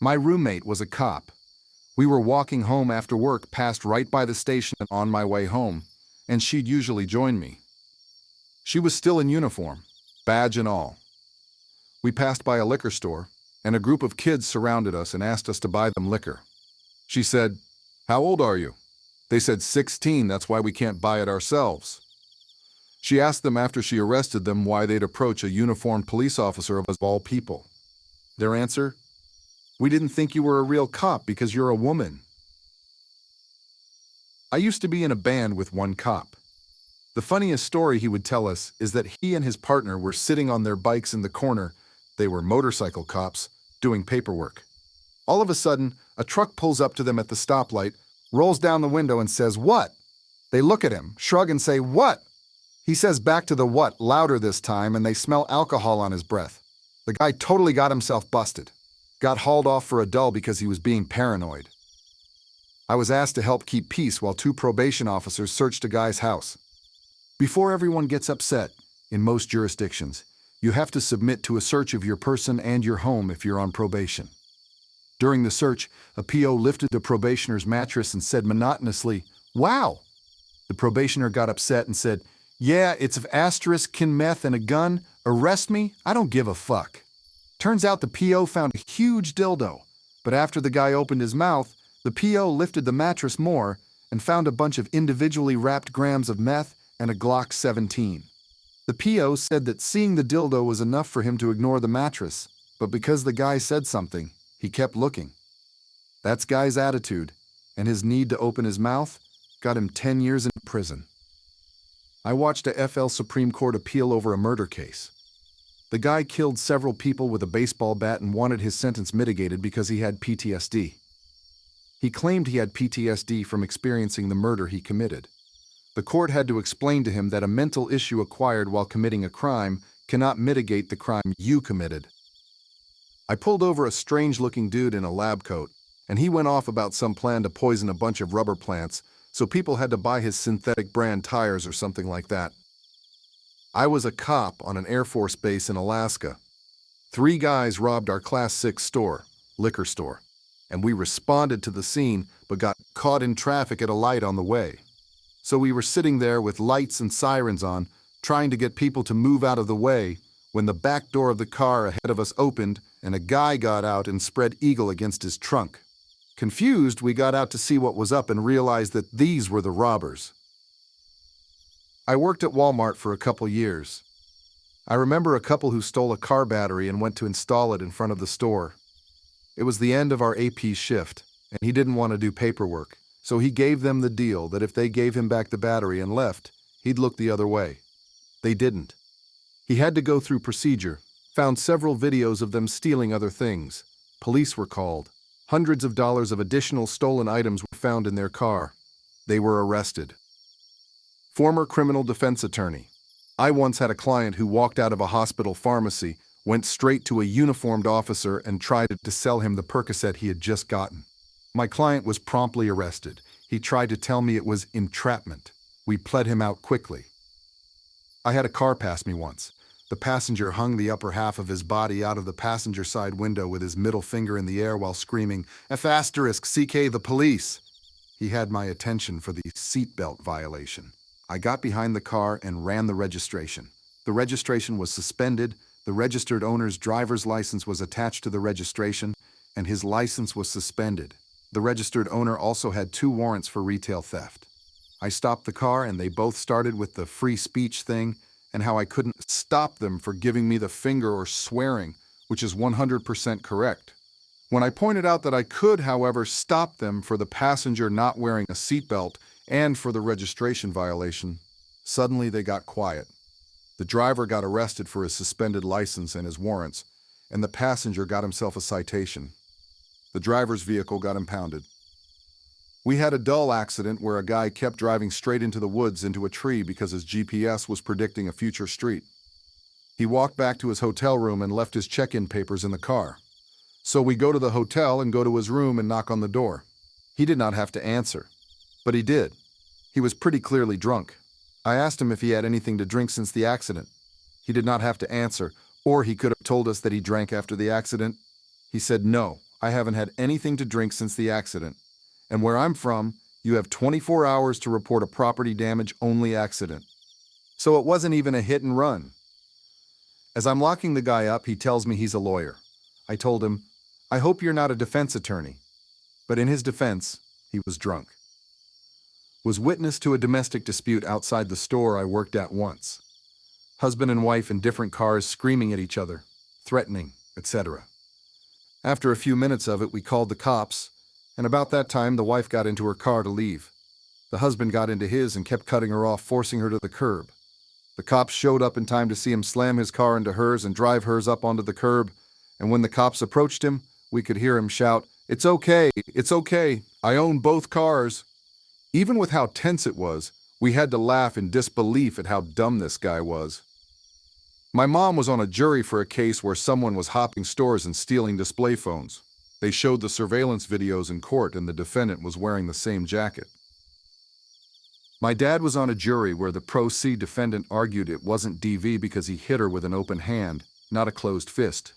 My roommate was a cop. We were walking home after work, passed right by the station on my way home, and she'd usually join me. She was still in uniform, badge and all. We passed by a liquor store, and a group of kids surrounded us and asked us to buy them liquor. She said, "How old are you?" They said 16, that's why we can't buy it ourselves. She asked them after she arrested them why they'd approach a uniformed police officer of all people. Their answer, "We didn't think you were a real cop because you're a woman." I used to be in a band with one cop. The funniest story he would tell us is that he and his partner were sitting on their bikes in the corner. They were motorcycle cops, doing paperwork. All of a sudden, a truck pulls up to them at the stoplight, rolls down the window and says, "What?" They look at him, shrug and say, "What?" He says back to the "what" louder this time, and they smell alcohol on his breath. The guy totally got himself busted. Got hauled off for a dull because he was being paranoid. I was asked to help keep peace while 2 probation officers searched a guy's house. Before everyone gets upset, in most jurisdictions, you have to submit to a search of your person and your home if you're on probation. During the search, a PO lifted the probationer's mattress and said monotonously, "Wow!" The probationer got upset and said, "Yeah, it's of asterisk, meth, and a gun. Arrest me? I don't give a fuck." Turns out the PO found a huge dildo, but after the guy opened his mouth, the PO lifted the mattress more and found a bunch of individually wrapped grams of meth and a Glock 17. The PO said that seeing the dildo was enough for him to ignore the mattress, but because the guy said something, he kept looking. That's guy's attitude, and his need to open his mouth got him 10 years in prison. I watched a FL Supreme Court appeal over a murder case. The guy killed several people with a baseball bat and wanted his sentence mitigated because he had PTSD. He claimed he had PTSD from experiencing the murder he committed. The court had to explain to him that a mental issue acquired while committing a crime cannot mitigate the crime you committed. I pulled over a strange-looking dude in a lab coat, and he went off about some plan to poison a bunch of rubber plants, so people had to buy his synthetic brand tires or something like that. I was a cop on an Air Force base in Alaska. 3 guys robbed our Class 6 store, liquor store, and we responded to the scene but got caught in traffic at a light on the way. So we were sitting there with lights and sirens on, trying to get people to move out of the way, when the back door of the car ahead of us opened and a guy got out and spread eagle against his trunk. Confused, we got out to see what was up and realized that these were the robbers. I worked at Walmart for a couple years. I remember a couple who stole a car battery and went to install it in front of the store. It was the end of our AP shift, and he didn't want to do paperwork, so he gave them the deal that if they gave him back the battery and left, he'd look the other way. They didn't. He had to go through procedure, found several videos of them stealing other things. Police were called. Hundreds of dollars of additional stolen items were found in their car. They were arrested. Former criminal defense attorney. I once had a client who walked out of a hospital pharmacy, went straight to a uniformed officer and tried to sell him the Percocet he had just gotten. My client was promptly arrested. He tried to tell me it was entrapment. We pled him out quickly. I had a car pass me once. The passenger hung the upper half of his body out of the passenger side window with his middle finger in the air while screaming, "F***CK the police!" He had my attention for the seatbelt violation. I got behind the car and ran the registration. The registration was suspended, the registered owner's driver's license was attached to the registration, and his license was suspended. The registered owner also had 2 warrants for retail theft. I stopped the car and they both started with the free speech thing and how I couldn't stop them for giving me the finger or swearing, which is 100% correct. When I pointed out that I could, however, stop them for the passenger not wearing a seatbelt and for the registration violation, suddenly they got quiet. The driver got arrested for his suspended license and his warrants, and the passenger got himself a citation. The driver's vehicle got impounded. We had a dull accident where a guy kept driving straight into the woods into a tree because his GPS was predicting a future street. He walked back to his hotel room and left his check-in papers in the car. So we go to the hotel and go to his room and knock on the door. He did not have to answer, but he did. He was pretty clearly drunk. I asked him if he had anything to drink since the accident. He did not have to answer, or he could have told us that he drank after the accident. He said, "No, I haven't had anything to drink since the accident. And where I'm from, you have 24 hours to report a property damage only accident. So it wasn't even a hit and run. As I'm locking the guy up, he tells me he's a lawyer. I told him, I hope you're not a defense attorney. But in his defense, he was drunk. Was witness to a domestic dispute outside the store I worked at once. Husband and wife in different cars screaming at each other, threatening, etc. After a few minutes of it, we called the cops, and about that time the wife got into her car to leave. The husband got into his and kept cutting her off, forcing her to the curb. The cops showed up in time to see him slam his car into hers and drive hers up onto the curb, and when the cops approached him, we could hear him shout, it's okay, I own both cars." Even with how tense it was, we had to laugh in disbelief at how dumb this guy was. My mom was on a jury for a case where someone was hopping stores and stealing display phones. They showed the surveillance videos in court and the defendant was wearing the same jacket. My dad was on a jury where the pro se defendant argued it wasn't DV because he hit her with an open hand, not a closed fist.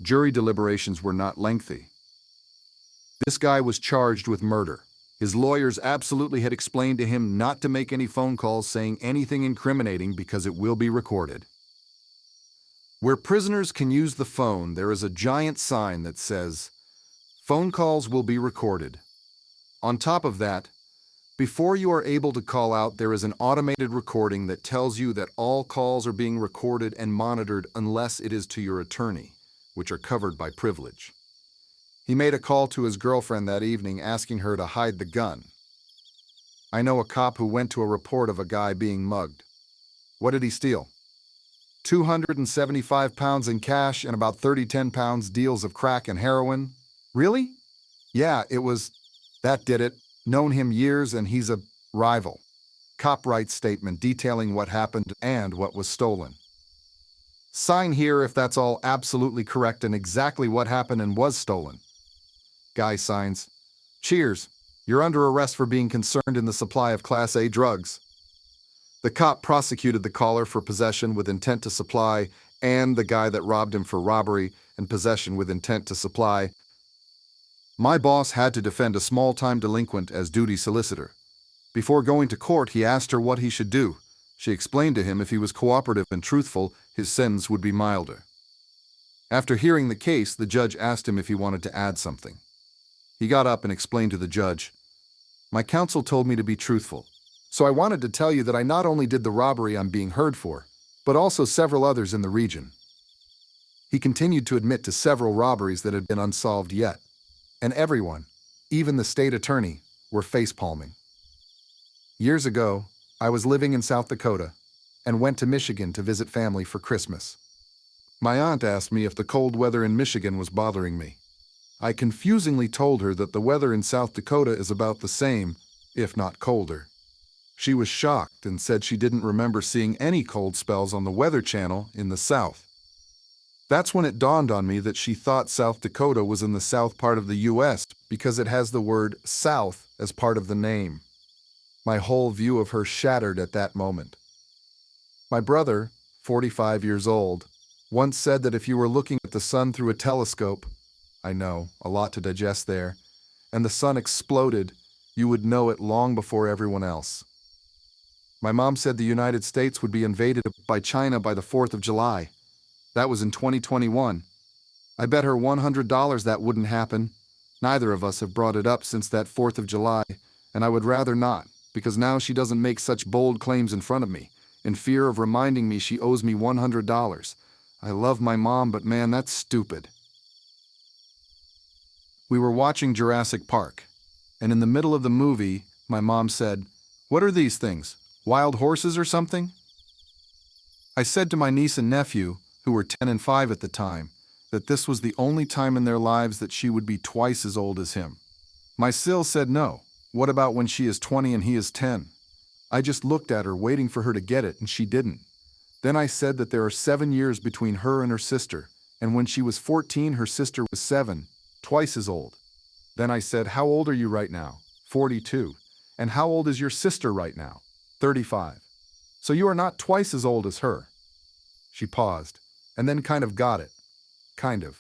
Jury deliberations were not lengthy. This guy was charged with murder. His lawyers absolutely had explained to him not to make any phone calls saying anything incriminating because it will be recorded. Where prisoners can use the phone, there is a giant sign that says, "Phone calls will be recorded." On top of that, before you are able to call out, there is an automated recording that tells you that all calls are being recorded and monitored unless it is to your attorney, which are covered by privilege. He made a call to his girlfriend that evening asking her to hide the gun. I know a cop who went to a report of a guy being mugged. What did he steal? 275 pounds in cash and about 30 10-pounds deals of crack and heroin? Really? Yeah, that did it. Known him years and he's a rival. Cop writes statement detailing what happened and what was stolen. Sign here if that's all absolutely correct and exactly what happened and was stolen. Guy signs. Cheers. You're under arrest for being concerned in the supply of Class A drugs. The cop prosecuted the caller for possession with intent to supply and the guy that robbed him for robbery and possession with intent to supply. My boss had to defend a small-time delinquent as duty solicitor. Before going to court, he asked her what he should do. She explained to him if he was cooperative and truthful, his sentence would be milder. After hearing the case, the judge asked him if he wanted to add something. He got up and explained to the judge, "My counsel told me to be truthful, so I wanted to tell you that I not only did the robbery I'm being heard for, but also several others in the region." He continued to admit to several robberies that had been unsolved yet, and everyone, even the state attorney, were facepalming. Years ago, I was living in South Dakota and went to Michigan to visit family for Christmas. My aunt asked me if the cold weather in Michigan was bothering me. I confusingly told her that the weather in South Dakota is about the same, if not colder. She was shocked and said she didn't remember seeing any cold spells on the Weather Channel in the South. That's when it dawned on me that she thought South Dakota was in the south part of the U.S. because it has the word South as part of the name. My whole view of her shattered at that moment. My brother, 45 years old, once said that if you were looking at the sun through a telescope, I know, a lot to digest there, and the sun exploded, you would know it long before everyone else. My mom said the United States would be invaded by China by the 4th of July. That was in 2021. I bet her $100 that wouldn't happen. Neither of us have brought it up since that 4th of July, and I would rather not, because now she doesn't make such bold claims in front of me, in fear of reminding me she owes me $100. I love my mom, but man, that's stupid. We were watching Jurassic Park, and in the middle of the movie, my mom said, "What are these things? Wild horses or something?" I said to my niece and nephew, who were 10 and 5 at the time, that this was the only time in their lives that she would be twice as old as him. My Sil said no. What about when she is 20 and he is 10? I just looked at her, waiting for her to get it, and she didn't. Then I said that there are 7 years between her and her sister, and when she was 14, her sister was 7, twice as old. Then I said, "How old are you right now?" 42. "And how old is your sister right now?" 35. "So you are not twice as old as her." She paused, and then kind of got it. Kind of.